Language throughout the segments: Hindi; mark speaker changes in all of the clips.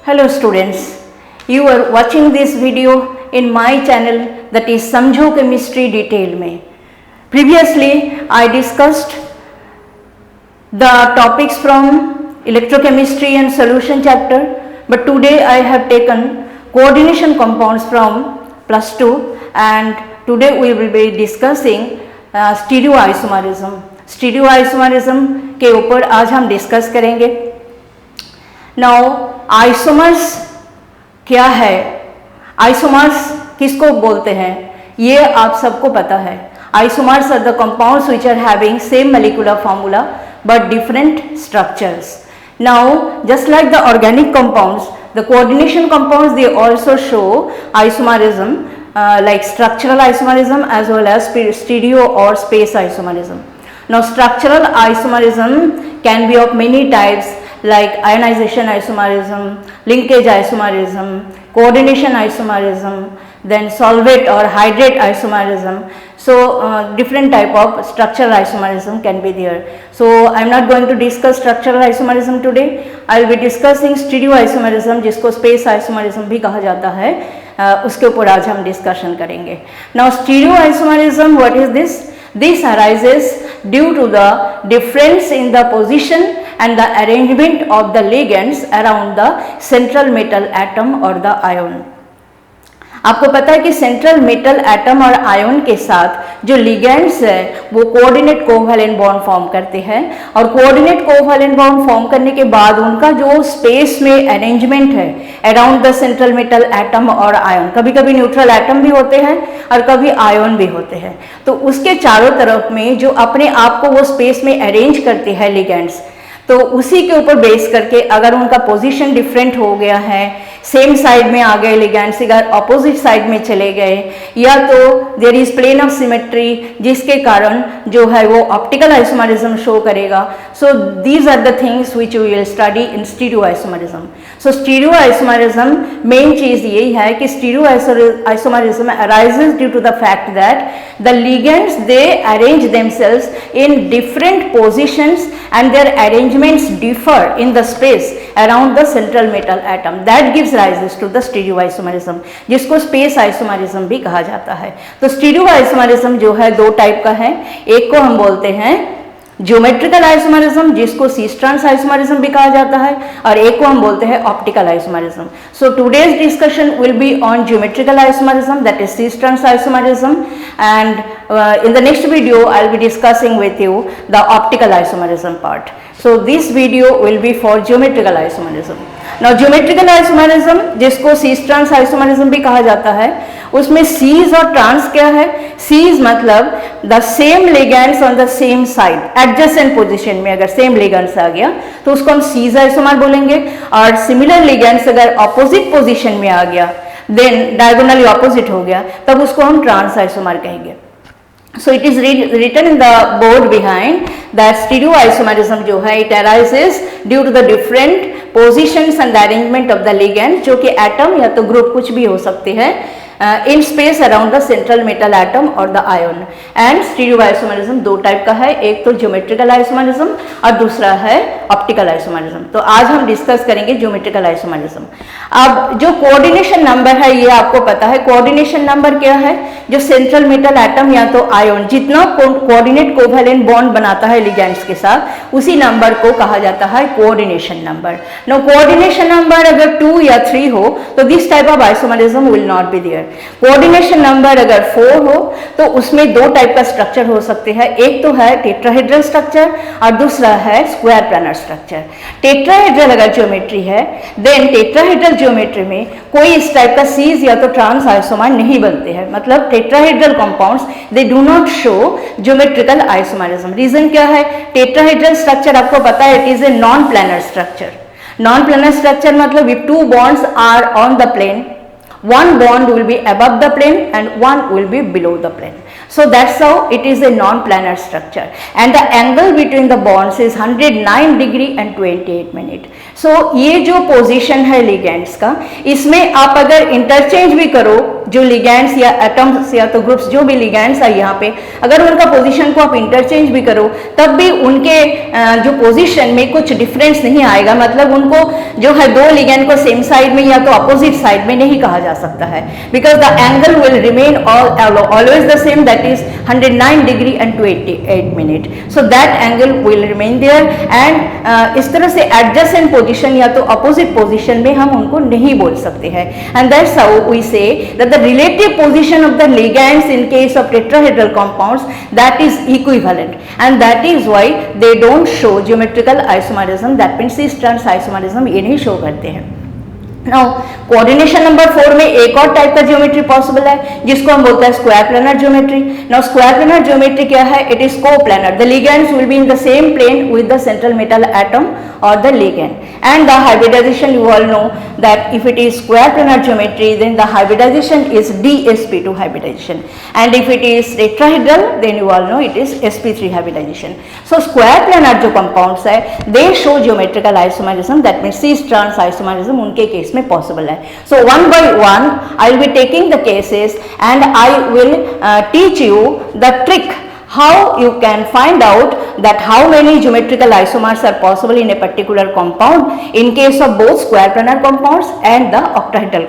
Speaker 1: Hello students, you are watching this video in my channel, that is समझो chemistry detail में. Previously I discussed the topics from electrochemistry and solution chapter, but today I have taken coordination compounds from plus 2 and today we will be discussing stereoisomerism. Stereoisomerism के ऊपर आज हम डिस्कस करेंगे. नाउ आइसोमर्स क्या है, आइसोमर्स किसको बोलते हैं, ये आप सबको पता है. Isomers are the compounds which are having same molecular formula but different structures. Now just like the organic compounds, the coordination compounds they also show isomerism, like structural isomerism as well as stereo or space isomerism. Now structural isomerism can be of many types like ionization isomerism, linkage isomerism, coordination isomerism, then solvate or hydrate isomerism. So different type of structural isomerism can be there. So I am not going to discuss structural isomerism today. I will be discussing stereo isomerism जिसको space isomerism भी कहा जाता है, उसके ऊपर आज हम डिस्कशन करेंगे. Now stereo isomerism, what is this? This arises due to the difference in the position and the arrangement of the ligands around the central metal atom और द आयन. आपको पता है कि सेंट्रल मेटल एटम और आयन के साथ जो लिगेंड्स है वो कोऑर्डिनेट कोवैलेंट बॉन्ड फॉर्म करते हैं, और कोऑर्डिनेट कोवैलेंट बॉन्ड फॉर्म करने के बाद उनका जो स्पेस में अरेंजमेंट है around the central metal atom और आयन, कभी कभी न्यूट्रल एटम भी होते हैं और कभी आयन भी होते हैं, तो उसके चारों तरफ में जो अपने आप को वो स्पेस में अरेंज करते हैं लिगेंड्स, तो उसी के ऊपर बेस करके अगर उनका पोजीशन डिफरेंट हो गया है, सेम साइड में आ गए लिगेंड्स, अगर अपोजिट साइड में चले गए, या तो there is plane of symmetry जिसके कारण जो है वो ऑप्टिकल आइसोमरिज्म शो करेगा. So these are the things which we will study in stereo isomerism. So stereo isomerism main चीज यही है कि stereo isomerism arises due to the fact that the ligands they arrange themselves in different positions and their arrangements differ in the space around the central metal atom. That gives rise to the stereoisomerism, जिसको space isomerism भी कहा जाता है. तो stereoisomerism जो है दो टाइप का है. एक को हम बोलते हैं ज्योमेट्रिकल आइसोमरिज्म जिसको सिस ट्रांस आइसोमरिज्म भी कहा जाता है, और एक को हम बोलते हैं optical isomerism. So today's discussion will be on geometrical isomerism, that is cis trans isomerism, and in the next video I will be discussing with you the optical isomerism part. So this video will be for geometrical isomerism. Now geometrical isomerism जिसको cis trans isomerism भी कहा जाता है, उसमें cis और trans क्या है? cis मतलब the same ligands on the same side, adjacent position में अगर same ligands आ गया तो उसको हम cis isomer बोलेंगे, और similar ligands अगर opposite position में आ गया, then diagonally opposite हो गया, तब उसको हम trans isomer कहेंगे. So it is written in the board behind that stereoisomerism जो है it arises due to the different positions and the arrangement of the ligand, जो कि एटम या तो ग्रुप कुछ भी हो सकते हैं in space around the central metal atom और द आयन. एंड स्टीरियोआइसोमरिज्म दो टाइप का है, एक तो ज्योमेट्रिकल आइसोमरिज्म और दूसरा है ऑप्टिकल आइसोमरिज्म. तो आज हम डिस्कस करेंगे ज्योमेट्रिकल आइसोमरिज्म. अब जो कोऑर्डिनेशन नंबर है ये आपको पता है, कोऑर्डिनेशन नंबर क्या है? जो सेंट्रल मेटल एटम या तो आयन जितना कोऑर्डिनेट कोवैलेंट बॉन्ड बनाता है लिगेंड्स के साथ, उसी नंबर को कहा जाता है coordination number. No coordination number अगर 2 या 3 हो तो this type of isomerism will not be there. Coordination number अगर 4 हो तो उसमें दो टाइप का स्ट्रक्चर हो सकते हैं, एक तो है टेट्राहेड्रल स्ट्रक्चर और दूसरा है स्क्वायर प्लानर स्ट्रक्चर. टेट्राहेड्रल अगर ज्योमेट्री है, देन टेट्राहेड्रल ज्योमेट्री में कोई इस टाइप का सीज या तो ट्रांस आइसोमर नहीं बनते हैं, मतलब tetrahedral compounds they do not show geometrical isomerism. Reason क्या है? टेट्राहेड्रल स्ट्रक्चर आपको पता है it is a non planar structure. Non planar structure मतलब if two bonds are on the plane, one bond will be above the plane and one will be below the plane. So that's how it is a non-planar structure, and the angle between the bonds is 109 degree and 28 minute. So ये जो पोजीशन है लिगेंड्स का, इसमें आप अगर इंटरचेंज भी करो जो लिगैंड्स या एटम्स या तो ग्रुप्स जो भी लिगैंड्स है यहाँ पे, अगर उनका पोजीशन को आप इंटरचेंज भी करो तब भी उनके जो पोजीशन में कुछ डिफरेंस नहीं आएगा, मतलब उनको जो है दो लिगैंड को सेम साइड में या तो अपोजिट साइड में नहीं कहा जा सकता है, because the angle will remain always the same, that is 109 degree and 28 minute, so that angle will remain there and इस तरह से एडजेसेंट पोजीशन या तो अपोजिट पोजीशन में हम उनको नहीं बोल सकते हैं, and that's how we say that the relative position of the ligands in case of tetrahedral compounds that is equivalent, and that is why they don't show geometrical isomerism, that means इस टर्म्स आइसोमरिज्म ये नहीं शो करते हैं। नाउ कोऑर्डिनेशन नंबर 4 में एक और टाइप का ज्योमेट्री पॉसिबल है जिसको हम बोलते हैं square planar geometry. Now square planar geometry क्या है? It is coplanar, the ligands will be in the same plane with the central metal atom or the ligand, and the hybridization you all know that if it is square planar geometry then the hybridization is dsp2 hybridization, and if it is tetrahedral then you all know it is sp3 hybridization. So square planar जो compounds है they show geometrical isomerism, that means cis trans isomerism उनके केस में possible है। So one by one I will be taking the cases and I will teach you the trick how you can find out that how many geometrical isomers are possible in a particular compound in case of both square planar compounds and the octahedral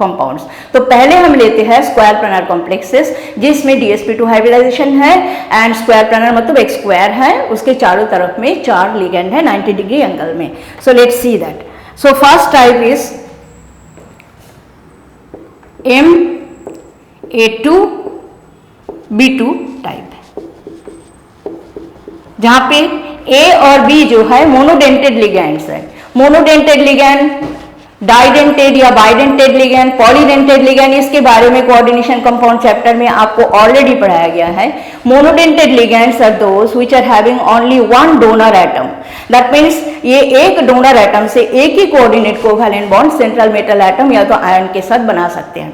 Speaker 1: compounds। तो पहले हम लेते हैं square planar complexes जिसमें dsp2 hybridization है and square planar मतलब एक square है, उसके चारों तरफ में 4 ligand है 90 डिग्री एंगल में। So let's see that. So first type is Ma2B2 type, जहां पे A और B जो है मोनोडेंटेड लिगैंड्स है। मोनोडेंटेड लिगैंड, डाइडेंटेड या बाइडेंटेड लिगैंड, पॉलीडेंटेड लिगैंड, इसके बारे में कोऑर्डिनेशन कंपाउंड चैप्टर में आपको ऑलरेडी पढ़ाया गया है। Monodentate ligands are those which are having only one donor atom, that means ये एक डोनर एटम से एक ही coordinate covalent bond central metal atom या तो आयन के साथ बना सकते हैं।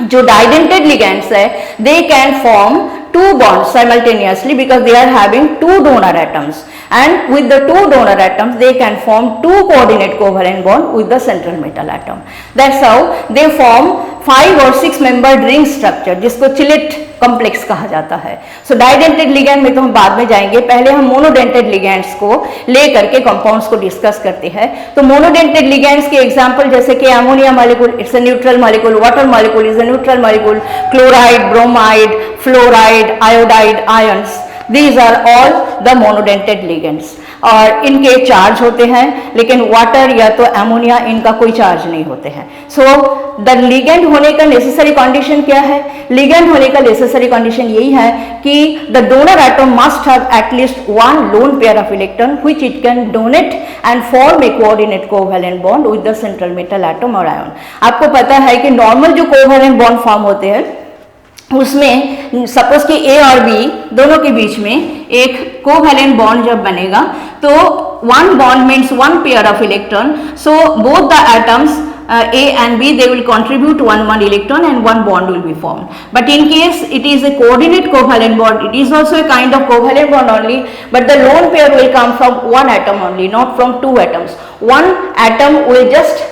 Speaker 1: जो डाइडेंटेड लिगैंड्स है they can form two bonds simultaneously because they are having two donor atoms, and with the two donor atoms they can form two coordinate covalent bond with the central metal atom. That's how they form 5 or 6 membered ring structure जिसको चिलेट कॉम्प्लेक्स कहा जाता है। सो डाइडेंटेड लिगैंड में तो हम बाद में जाएंगे, पहले हम मोनोडेंटेड लिगैंड्स को लेकर के कंपाउंड्स को डिस्कस करते हैं। तो मोनोडेंटेड लिगैंड्स के एग्जांपल जैसे कि ammonia molecule, it's a neutral molecule, water molecule is a neutral molecule, chloride, bromide, fluoride, iodide, ions, these are all the monodentate ligands, और इनके चार्ज होते हैं, लेकिन वाटर या तो अमोनिया इनका कोई चार्ज नहीं होते हैं। सो द लिगेंड होने का नेसेसरी कंडीशन क्या है? लिगेंड होने का नेसेसरी कंडीशन यही है कि the donor atom must have at least one lone pair of electron which it can donate and form A coordinate covalent bond with the central metal atom और आयन। आपको पता है कि नॉर्मल जो कोवैलेंट बॉन्ड फॉर्म होते हैं उसमें सपोज कि A और B दोनों के बीच में एक कोवैलेंट बॉन्ड जब बनेगा तो one bond means one pair of electron, so both the atoms A and B they will contribute one electron and one bond will be formed. But in case it is a coordinate covalent bond, it is also a kind of covalent bond only, but the lone pair will come from one atom only, not from two atoms. One atom will just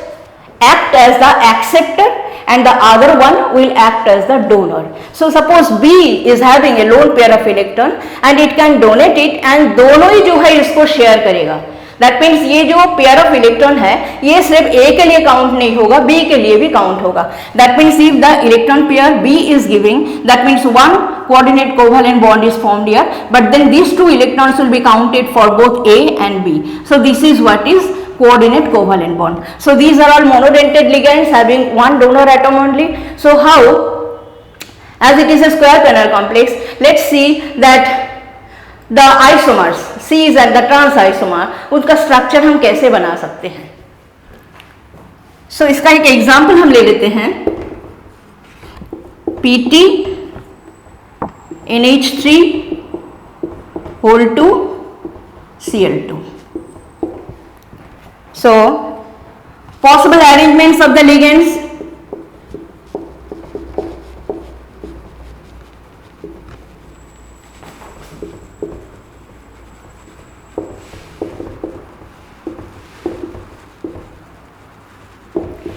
Speaker 1: act as the acceptor and the other one will act as the donor. So suppose B is having a lone pair of electron and it can donate it and दोनों ही जो है इसको शेयर करेगा। That means ये जो पेयर ऑफ इलेक्ट्रॉन है ये सिर्फ A के लिए काउंट नहीं होगा, B के लिए भी काउंट होगा। That means if the electron pair B is giving, that means one coordinate covalent bond is formed here, but then these two electrons will be counted for both A and B. So this is what is coordinate covalent bond. So these are all monodentate ligands having one donor atom only. So how, as it is a square planar complex, let's see that the isomers cis and the trans isomer उनका स्ट्रक्चर हम कैसे बना सकते हैं। So इसका एक एग्जाम्पल हम ले लेते हैं, PT NH3 whole 2 Cl2. So possible arrangements of the ligands,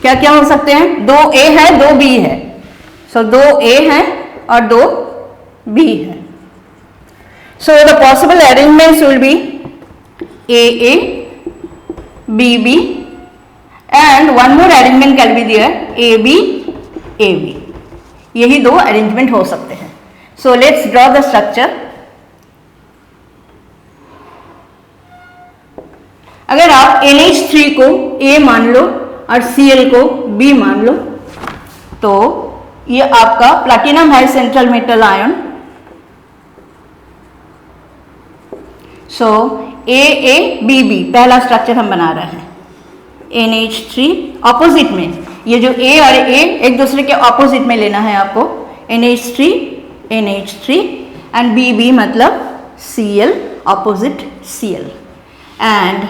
Speaker 1: क्या क्या हो सकते हैं? 2 A है 2 B है, सो 2 A हैं और 2 B हैं. So the possible arrangements will be AA, BB, and one more arrangement can be there, AB, AB. यही 2 अरेंजमेंट हो सकते हैं. So let's draw the structure. अगर आप NH3 को A मान लो और Cl को B मान लो तो ये आपका प्लैटिनम हाई central metal ion. So AABB पहला स्ट्रक्चर हम बना रहे हैं. NH3 ऑपोजिट में, ये जो A और A एक दूसरे के ऑपोजिट में लेना है आपको. NH3 एंड BB मतलब Cl opposite Cl. And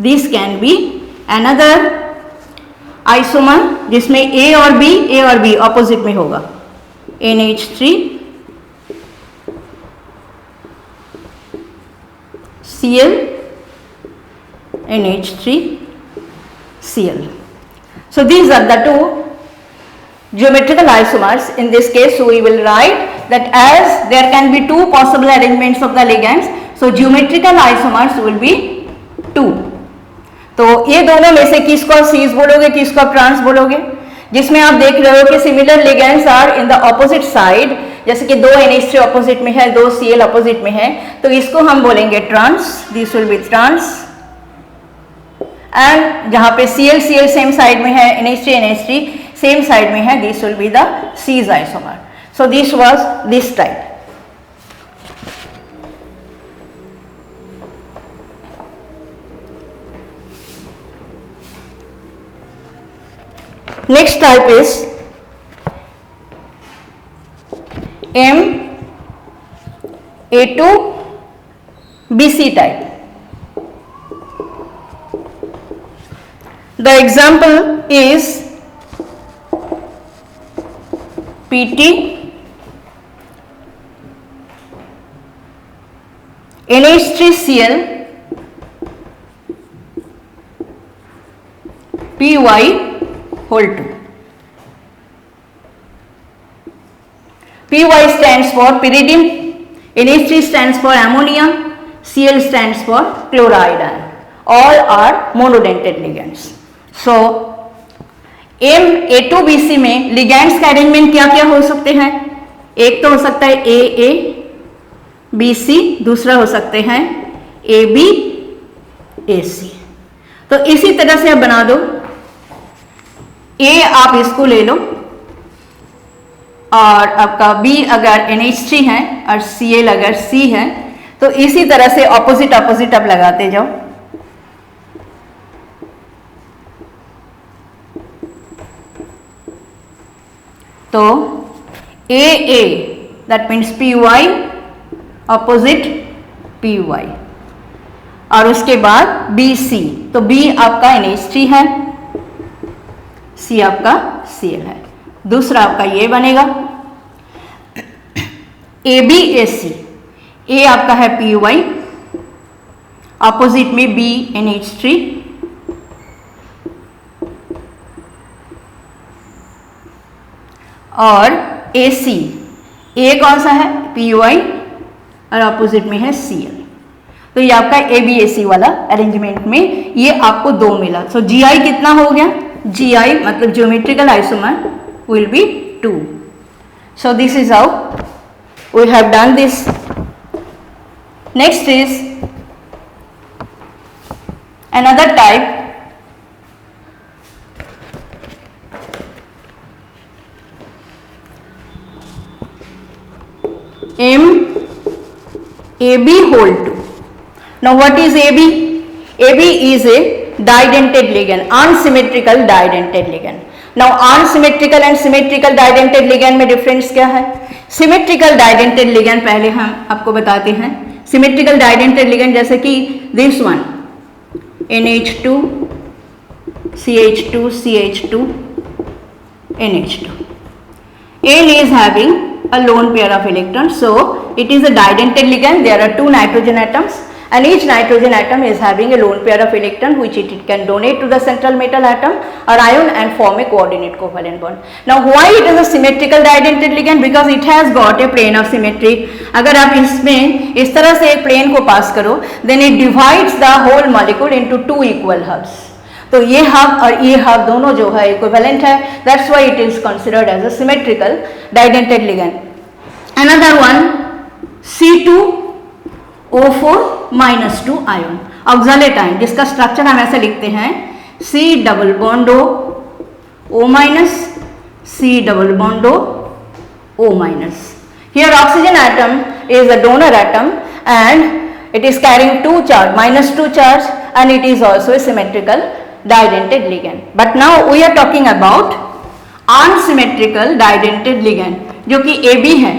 Speaker 1: this can be another isomer जिसमें A और B ऑपोजिट में होगा. NH3 Cl, NH3 Cl. So these are the 2 geometrical isomers. In this case we will write that as there can be 2 possible arrangements of the ligands, so geometrical isomers will be 2. तो ये दोनों में से किसको सीज बोलोगे, किसको ट्रांस बोलोगे? जिसमें आप देख रहे हो कि similar ligands are in the opposite side, जैसे कि 2 NH3 ऑपोजिट में है, 2 Cl ऑपोजिट में है, तो इसको हम बोलेंगे trans. This will be trans. And जहां पे Cl सेम साइड में है, NH3 सेम साइड में है, this will be the cis isomer. So this was this type. Next type is MA2BC type. The example is PT, NH3Cl, PY whole 2. PY stands for pyridine, NH3 stands for ammonia, Cl stands for chloride ion. All are monodentate ligands. So MA2BC में लिगैंड्स का अरेंजमेंट क्या क्या हो सकते हैं? एक तो हो सकता है AA BC, दूसरा हो सकते हैं AB AC. तो इसी तरह से आप बना दो. A आप इसको ले लो और आपका B अगर NH3 है और Cl अगर C है, तो इसी तरह से ऑपोजिट ऑपोजिट आप लगाते जाओ. तो AA that means PY opposite PY, और उसके बाद BC, तो B आपका NH3 है, C आपका Cl है. दूसरा आपका ये बनेगा ABAC. A आपका है PY, ऑपोजिट में B NH3, और AC. A कौन सा है? PY, और ऑपोजिट में है Cl. तो ये आपका ABAC वाला अरेंजमेंट में ये आपको 2 मिला. सो GI कितना हो गया? GI मतलब geometrical isomer will be 2. So this is how we have done this. Next is another type, AB whole 2. Now what is AB? AB is a didentate ligand, unsymmetrical didentate ligand. Now unsymmetrical and symmetrical didentate ligand में डिफरेंस क्या है? सिमेट्रिकल डाइडेंटेड लिगेंड पहले हम आपको बताते हैं. सिमेट्रिकल डाइडेंटेड लिगेंड जैसे कि this one NH2 CH2 CH2 NH2. N is having a lone pair of electrons, so it is a didentate ligand. There are 2 nitrogen atoms and each nitrogen atom is having a lone pair of electron which it can donate to the central metal atom or ion and form a coordinate covalent bond. Now why it is a symmetrical didentate ligand? Because it has got a plane of symmetry. अगर आप इसमें इस तरह से एक प्लेन को पास करो then it divides the whole molecule into two equal halves. तो ये हब और ये हब दोनों जो है इक्विवेलेंट है, that's why it is considered as a symmetrical didentate ligand. Another one C2O4-2 ion oxalate ion, जिसका स्ट्रक्चर हम ऐसे लिखते हैं C double bond O, O minus, C double bond O, O minus. Here oxygen atom is a donor atom and it is carrying two charge, -2 charge, and it is also a symmetrical didentate ligand. But now we are talking about unsymmetrical didentate ligand जो कि AB है.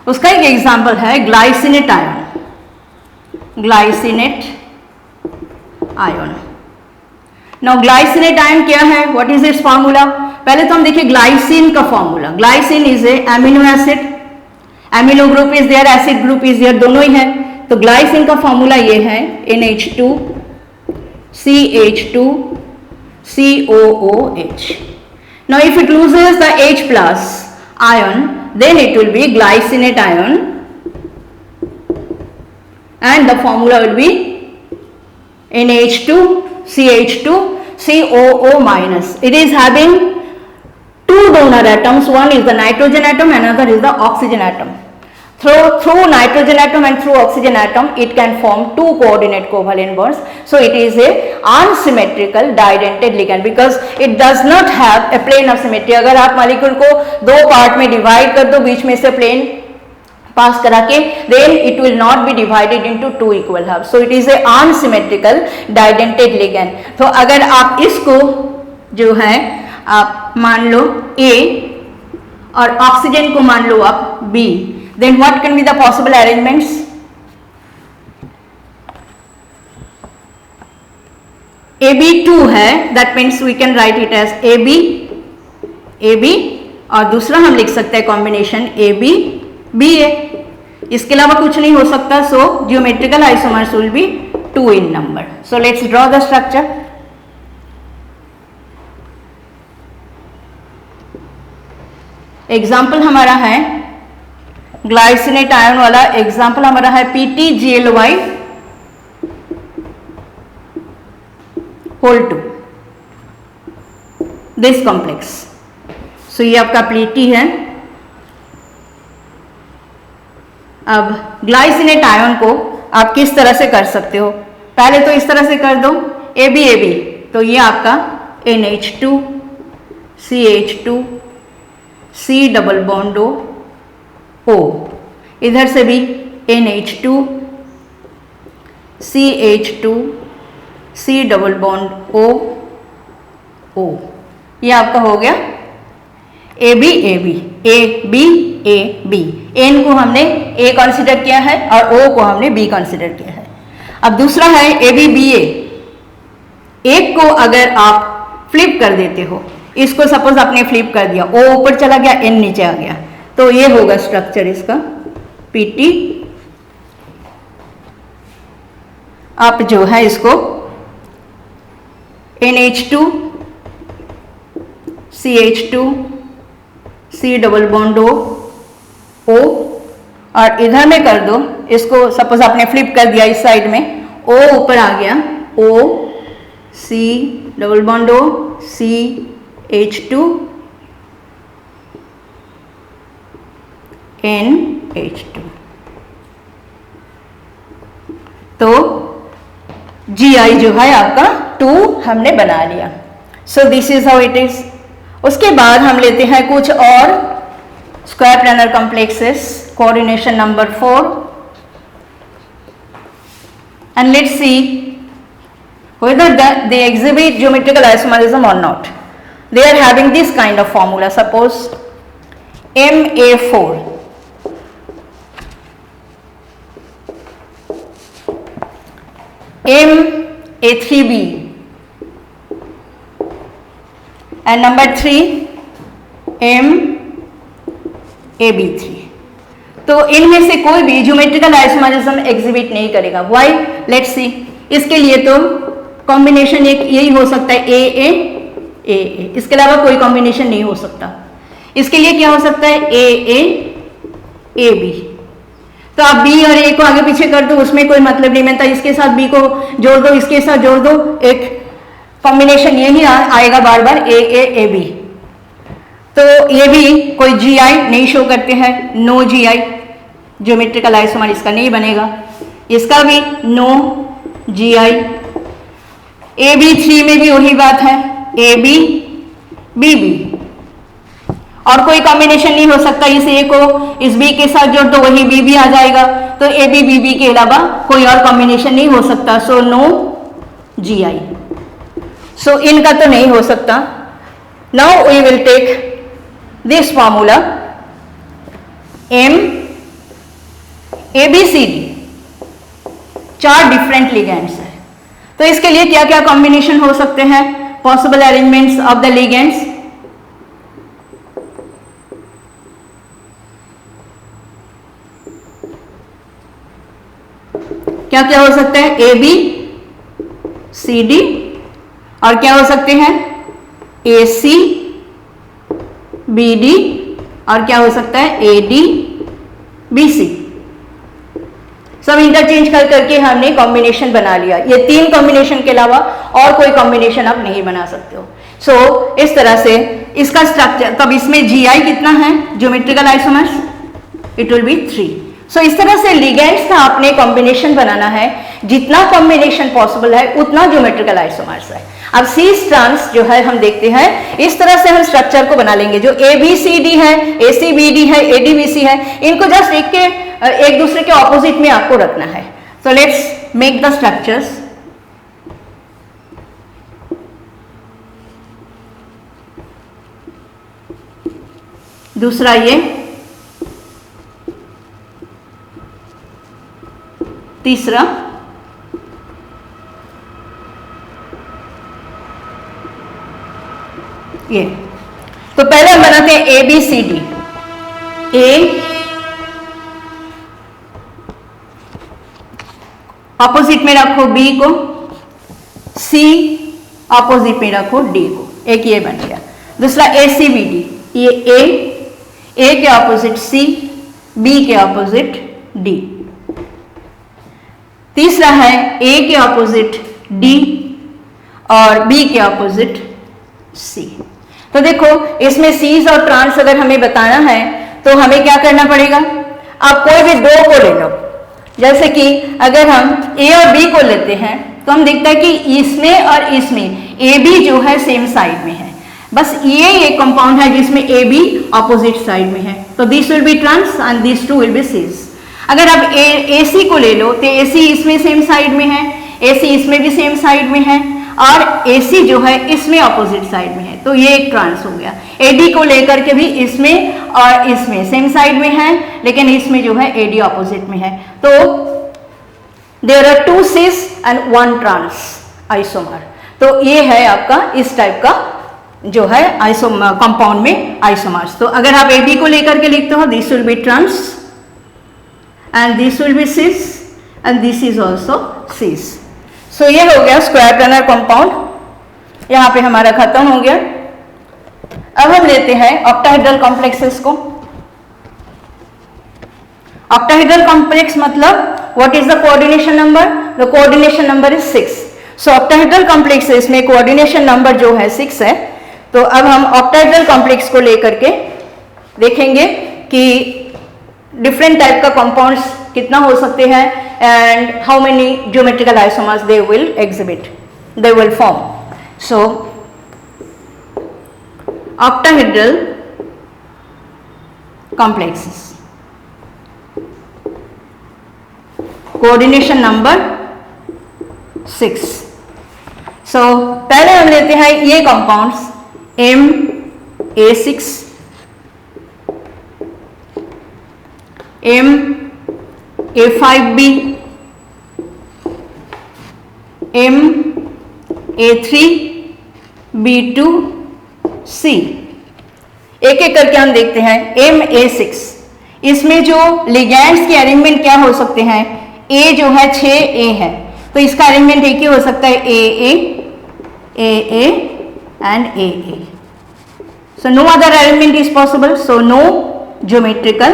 Speaker 1: उसका एक एग्जाम्पल है glycinate ion. Glycinate ion. Now glycinate ion क्या है? What is its formula? पहले तो हम देखिए ग्लाइसिन का formula. Glycine is a amino acid. Amino group is there, acid group is there, दोनों ही है. तो ग्लाइसिन का फॉर्मूला ये है NH2 CH2 COOH. Now if it loses the H plus ion, then it will be glycinate ion and the formula will be NH2 CH2 COO minus. It is having two donor atoms, one is the nitrogen atom, another is the oxygen atom. Through nitrogen atom and through oxygen atom it can form two coordinate covalent bonds. So it is a unsymmetrical didentate ligand because it does not have a plane of symmetry. अगर आप मॉलिक्यूल को दो पार्ट में डिवाइड कर दो, बीच में से प्लेन पास करा के, then it will not be divided into two equal halves. So it is a unsymmetrical didentate ligand. तो अगर आप इसको जो है आप मान लो A और ऑक्सीजन को मान लो आप B, then what can be the possible arrangements? AB2 है, that means we can write it as AB और दूसरा हम लिख सकते हैं कॉम्बिनेशन AB BA. इसके अलावा कुछ नहीं हो सकता. So geometrical isomers will be 2 in number. So let's draw the structure. Example हमारा है ग्लाइसिनेट आयन वाला. एग्जाम्पल हमारा है PTGLY whole 2 दिस कॉम्प्लेक्स. सो ये आपका PT है. अब ग्लाइसिनेट आयन को आप किस तरह से कर सकते हो? पहले तो इस तरह से कर दो AB. तो ये आपका NH2 CH2 C double bond O. इधर से भी NH2 CH2 C double bond O. ये आपका हो गया AB. N को हमने A कंसिडर किया है और O को हमने B कंसिडर किया है. अब दूसरा है ABBA. एक को अगर आप फ्लिप कर देते हो, इसको सपोज आपने फ्लिप कर दिया, O ऊपर चला गया, N नीचे आ गया, तो ये होगा स्ट्रक्चर इसका PT. आप जो है इसको NH2 CH2 C double bond O और इधर में कर दो, इसको सपोज आपने फ्लिप कर दिया इस साइड में, O ऊपर आ गया, O C double bond O C H2 NH2. तो GI जो है आपका 2 हमने बना लिया. So this is how it is. उसके बाद हम लेते हैं कुछ और square planar complexes, coordination number 4, and let's see whether they exhibit geometrical isomerism or not. They are having this kind of formula. Suppose MA4, MA3B, and number 3 MAB3. तो इनमें से कोई भी ज्योमेट्रिकल आइसोमरिज्म एग्जिबिट नहीं करेगा। व्हाई? Let's see. इसके लिए तो कॉम्बिनेशन एक यही हो सकता है, ए ए ए ए, इसके अलावा कोई कॉम्बिनेशन नहीं हो सकता। इसके लिए क्या हो सकता है? ए ए ए बी। तो आप बी और ए को आगे पीछे कर दो, उसमें कोई मतलब नहीं बनता। इसके साथ बी को जोड़ दो, इसके साथ जोड़ दो, एक कॉम्बिनेशन यही आएगा बार बार, ए ए ए बी। तो ये भी कोई जी आई नहीं शो करते हैं, no G I, geometrical isomer इसका नहीं बनेगा। इसका भी no G I. A B three में भी वही बात है, ए बी बी बी, और कोई कॉम्बिनेशन नहीं हो सकता। इस ए को इस बी के साथ जोड़ दो, वही बी बी आ जाएगा। तो ए बी बी बी के अलावा कोई और कॉम्बिनेशन नहीं हो सकता। सो नो जी आई। सो इनका तो नहीं हो सकता। Now we will take this formula M A B C D, 4 different ligands है। तो इसके लिए क्या क्या कॉम्बिनेशन हो सकते हैं? Possible arrangements of the ligands, क्या क्या हो सकता है? ए बी सी डी, और क्या हो सकते हैं? ए सी बी डी, और क्या हो सकता है? A D B C. सब इंटरचेंज कर करके हमने कॉम्बिनेशन बना लिया। ये 3 कॉम्बिनेशन के अलावा और कोई कॉम्बिनेशन आप नहीं बना सकते हो। सो इस तरह से इसका स्ट्रक्चर, तब इसमें जी आई कितना है geometrical isomers? It will be 3। सो इस तरह से लिगेंड्स का आपने कॉम्बिनेशन बनाना है, जितना कॉम्बिनेशन पॉसिबल है उतना ज्योमेट्रिकल आइसोमर्स है। अब सी ट्रांस जो है हम देखते हैं, इस तरह से हम स्ट्रक्चर को बना लेंगे। जो ए बी सी डी है, ए सी बी डी है, ए डी बी सी है, इनको जस्ट एक दूसरे के ऑपोजिट में आपको रखना है। So let's make the structures. दूसरा ये, तीसरा ये। तो पहले हम बनाते हैं A B C D. A opposite में रखो बी को, सी ऑपोजिट में रखो डी को, एक ये बन गया। दूसरा ए सी बी डी, ये ए के ऑपोजिट सी, बी के ऑपोजिट डी। तीसरा है ए के ऑपोजिट डी और बी के ऑपोजिट सी। तो देखो इसमें सीज और ट्रांस अगर हमें बताना है तो हमें क्या करना पड़ेगा? आप कोई भी 2 को ले लो। जैसे कि अगर हम ए और बी को लेते हैं तो हम देखते हैं कि इसमें और इसमें ए बी जो है सेम साइड में है। बस ये एक कंपाउंड है जिसमें ए बी ऑपोजिट साइड में है। तो this will be trans and this 2 will be cis. अगर आप ए सी को ले लो तो ए सी इसमें सेम साइड में है, ए सी इसमें भी सेम साइड में है, और ए सी जो है इसमें ऑपोजिट साइड में है। तो ये एक ट्रांस हो गया। ए डी को लेकर के भी इसमें और इसमें सेम साइड में है, लेकिन इसमें जो है ए डी ऑपोजिट में है। तो there are 2 cis and 1 trans isomer. तो ये है आपका इस टाइप का जो है आइसोमर कंपाउंड में आइसोमर्स। तो अगर आप ए बी को लेकर के लिखते हो, this will be trans and this will be cis and this is also cis. So ये हो गया स्क्वायर प्लानर कंपाउंड, यहाँ पे हमारा खत्म हो गया। अब हम लेते हैं ऑक्टाहेड्रल कॉम्प्लेक्सेस को। ऑक्टाहेड्रल कॉम्प्लेक्स मतलब what is the coordination number? The coordination number is 6। So octahedral complexes में कोऑर्डिनेशन नंबर जो है 6 है। तो अब हम ऑक्टाहेड्रल कॉम्प्लेक्स को लेकर के देखेंगे कि डिफरेंट टाइप का कंपाउंड्स कितना हो सकते हैं and how many geometrical isomers they will exhibit, they will form. So octahedral complexes, coordination number 6। सो पहले हम लेते हैं ये कंपाउंड्स MA6, MA5B, MA3B2C। एक एक करके हम देखते हैं। MA6 इसमें जो लिगैंड्स के अरेंजमेंट क्या हो सकते हैं, ए जो है 6A है, तो इसका अरेंजमेंट एक ही हो सकता है AA and AA. So no other arrangement is possible, so no geometrical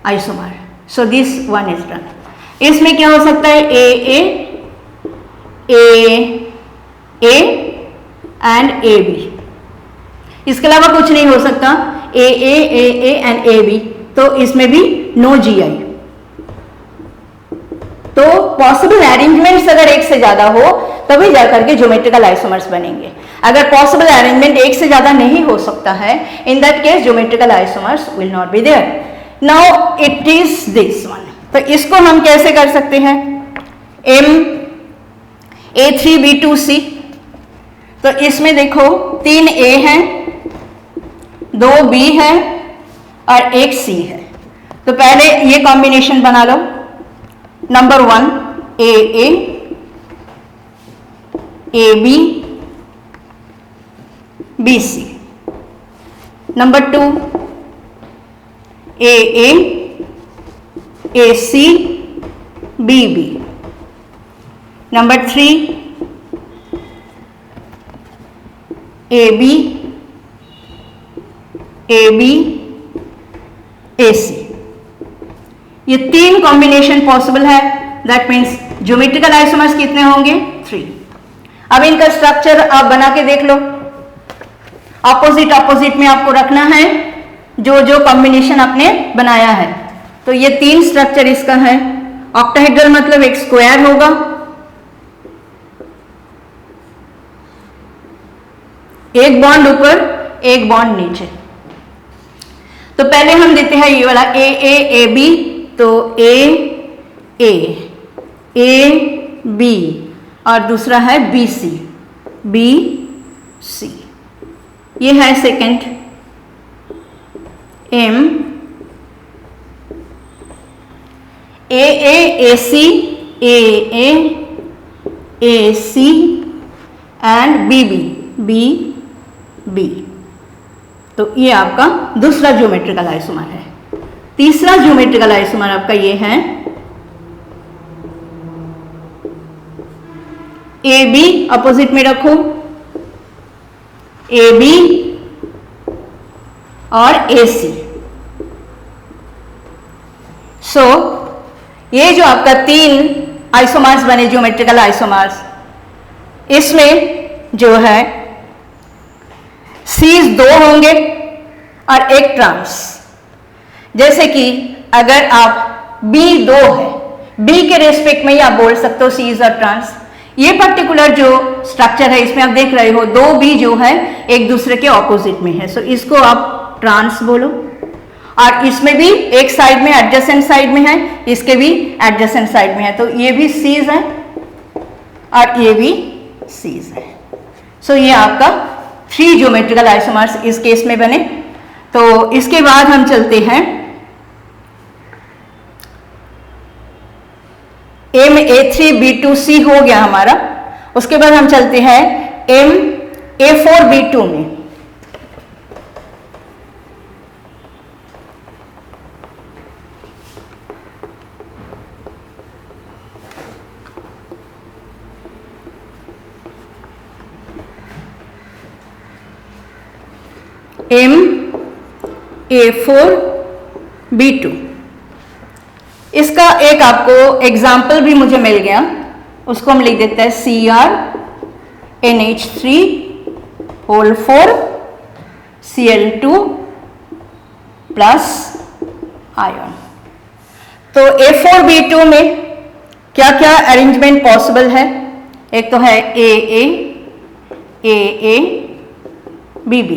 Speaker 1: isomer. So this one is done. इसमें क्या हो सकता है, AA and AB. इसके अलावा कुछ नहीं हो सकता, AA and AB. तो इसमें भी नो GI. तो पॉसिबल अरेंजमेंट्स अगर एक से ज्यादा हो तभी जाकर के ज्योमेट्रिकल आइसोमर्स बनेंगे. अगर पॉसिबल अरेंजमेंट एक से ज्यादा नहीं हो सकता है, in that case geometrical isomers will not be there. Now it is this one. तो इसको हम कैसे कर सकते हैं, A3B2C. तो इसमें देखो 3A है, 2B है और 1C है. तो पहले ये कॉम्बिनेशन बना लो. Number 1 AA AB BC. Number 2 AA AC BB. Number 3 AB AB AC. ये 3 कॉम्बिनेशन पॉसिबल है. दैट मीन्स ज्योमेट्रिकल आइसोमर्स कितने होंगे, 3. अब इनका स्ट्रक्चर आप बना के देख लो. ऑपोजिट में आपको रखना है जो जो कॉम्बिनेशन आपने बनाया है. तो ये 3 स्ट्रक्चर इसका है. ऑक्टाहेड्रल मतलब एक स्क्वायर होगा, एक बॉन्ड ऊपर एक बॉन्ड नीचे. तो पहले हम देते हैं ये वाला AA AB. तो A B और दूसरा है BC BC. ये है second M AA AC AA AC and BB BB. तो ये आपका दूसरा ज्योमेट्रिकल आइसोमर है. तीसरा ज्योमेट्रिकल आइसोमर आपका ये है AB. अपोजिट में रखो AB और AC. सो ये जो आपका 3 आइसोमर्स बने ज्योमेट्रिकल आइसोमर्स, इसमें जो है C's 2 होंगे और एक ट्रांस. जैसे कि अगर आप B2 है, B के रेस्पेक्ट में ही आप बोल सकते हो C's और ट्रांस. ये पर्टिकुलर जो स्ट्रक्चर है इसमें आप देख रहे हो 2B जो है एक दूसरे के ऑपोजिट में है. सो इसको आप ट्रांस बोलो. और इसमें भी एक साइड में एडजेसेंट साइड में है, इसके भी एडजेसेंट साइड में है. तो ये भी C's है और ये भी C's है. सो ये आपका 3 ज्योमेट्रिकल आइसोमर्स इस केस में बने. तो इसके बाद हम चलते हैं MA3B2C हो गया हमारा. उसके बाद हम चलते हैं MA4B2 में. MA4B2. इसका एक आपको एग्जाम्पल भी मुझे मिल गया, उसको हम लिख देते हैं CrNH3 Cl2 प्लस आयन. तो A4B2 में क्या क्या अरेंजमेंट पॉसिबल है, एक तो है AA AA BB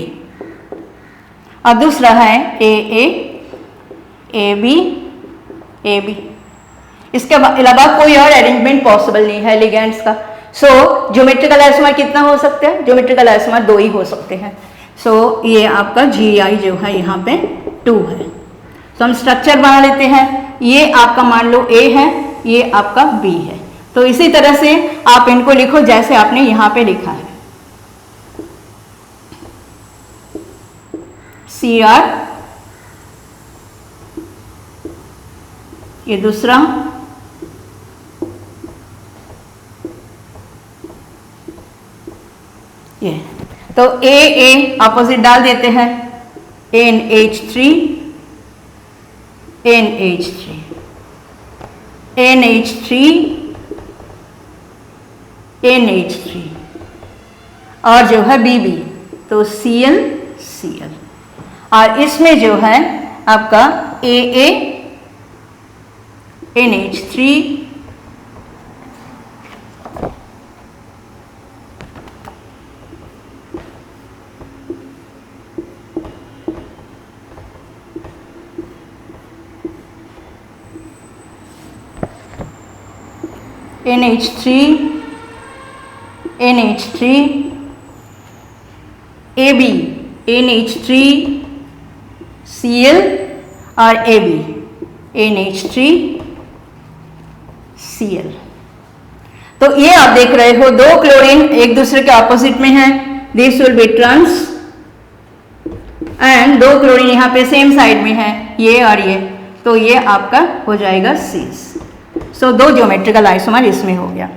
Speaker 1: और दूसरा है AA AB AB. इसके अलावा कोई और अरेंजमेंट पॉसिबल नहीं है लिगेंड्स का. सो ज्योमेट्रिकल आइसोमर कितना हो सकते हैं, ज्योमेट्रिकल आइसोमर 2 ही हो सकते हैं. सो ये आपका GI जो है यहाँ पे 2 है. तो हम स्ट्रक्चर बना लेते हैं. ये आपका मान लो A है, ये आपका B है. तो इसी तरह से आप इनको लिखो जैसे आपने यहाँ पे लिखा है. ये दूसरा, ये तो ए अपोजिट डाल देते हैं, NH3 NH3 NH3 NH3 और जो है Bb तो Cl Cl, और इसमें जो है आपका AA NH3 NH3 NH3 AB NH3 Cl और AB NH3 Cl। तो ये आप देख रहे हो दो क्लोरीन एक दूसरे के ऑपोजिट में है, this will be trans, and दो क्लोरीन यहाँ पे सेम साइड में है, ये और ये, तो ये आपका हो जाएगा सीस। सो दो ज्योमेट्रिकल आइसोमर इसमें हो गया।